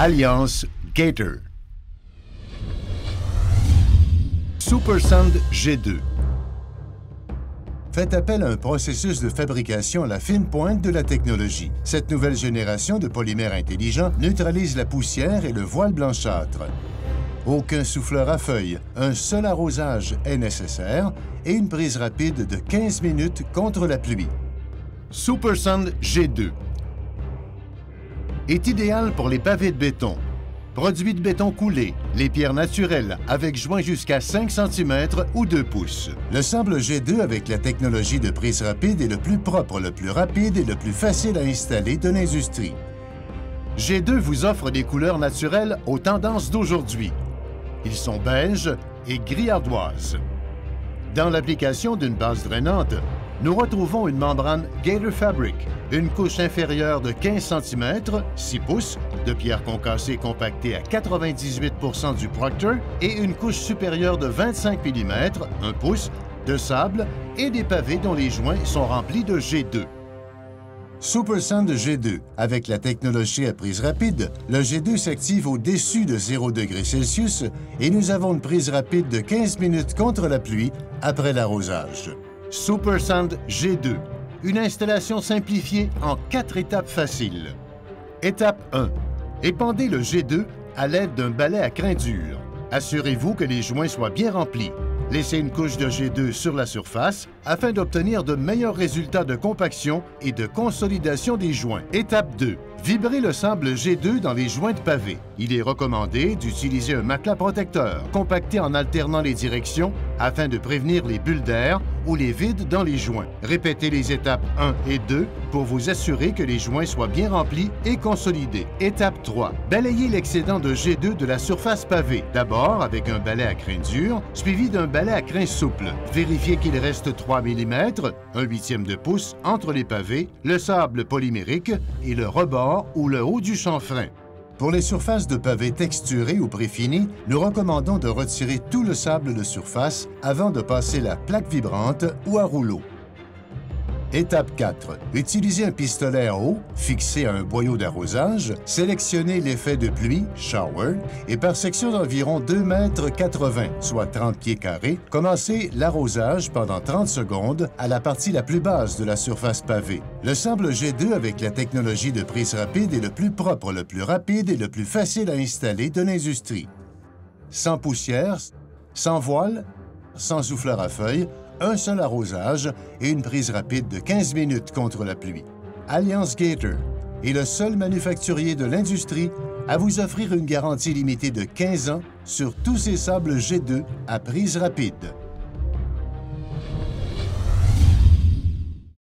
Alliance Gator. Supersand G2. Fait appel à un processus de fabrication à la fine pointe de la technologie. Cette nouvelle génération de polymères intelligents neutralise la poussière et le voile blanchâtre. Aucun souffleur à feuilles, un seul arrosage est nécessaire et une prise rapide de 15 minutes contre la pluie. Supersand G2 est idéal pour les pavés de béton, produits de béton coulé, les pierres naturelles avec joints jusqu'à 5 cm ou 2 pouces. Le sable G2 avec la technologie de prise rapide est le plus propre, le plus rapide et le plus facile à installer de l'industrie. G2 vous offre des couleurs naturelles aux tendances d'aujourd'hui. Ils sont beige et gris ardoise. Dans l'application d'une base drainante, nous retrouvons une membrane Gator Fabric, une couche inférieure de 15 cm, 6 pouces, de pierre concassée compactée à 98 % du Proctor et une couche supérieure de 25 mm, 1 pouce, de sable et des pavés dont les joints sont remplis de G2. Supersand G2. Avec la technologie à prise rapide, le G2 s'active au-dessus de 0 degrés Celsius et nous avons une prise rapide de 15 minutes contre la pluie après l'arrosage. Supersand G2, une installation simplifiée en 4 étapes faciles. Étape 1. Épandez le G2 à l'aide d'un balai à crin dur. Assurez-vous que les joints soient bien remplis. Laissez une couche de G2 sur la surface afin d'obtenir de meilleurs résultats de compaction et de consolidation des joints. Étape 2. Vibrez le sable G2 dans les joints de pavé. Il est recommandé d'utiliser un matelas protecteur, compacté en alternant les directions afin de prévenir les bulles d'air ou les vides dans les joints. Répétez les étapes 1 et 2 pour vous assurer que les joints soient bien remplis et consolidés. Étape 3. Balayez l'excédent de G2 de la surface pavée, d'abord avec un balai à crin dur, suivi d'un balai à crin souple. Vérifiez qu'il reste 3 mm, 1/8 de pouce, entre les pavés, le sable polymérique et le rebord ou le haut du chanfrein. Pour les surfaces de pavés texturées ou préfinies, nous recommandons de retirer tout le sable de surface avant de passer la plaque vibrante ou à rouleau. Étape 4. Utilisez un pistolet à eau fixé à un boyau d'arrosage, sélectionnez l'effet de pluie, shower, et par section d'environ 2,80 m, soit 30 pieds carrés, commencez l'arrosage pendant 30 secondes à la partie la plus basse de la surface pavée. Le sable G2 avec la technologie de prise rapide est le plus propre, le plus rapide et le plus facile à installer de l'industrie. Sans poussière, sans voile, sans souffleur à feuilles, un seul arrosage et une prise rapide de 15 minutes contre la pluie. Alliance Gator est le seul manufacturier de l'industrie à vous offrir une garantie limitée de 15 ans sur tous ses sables G2 à prise rapide.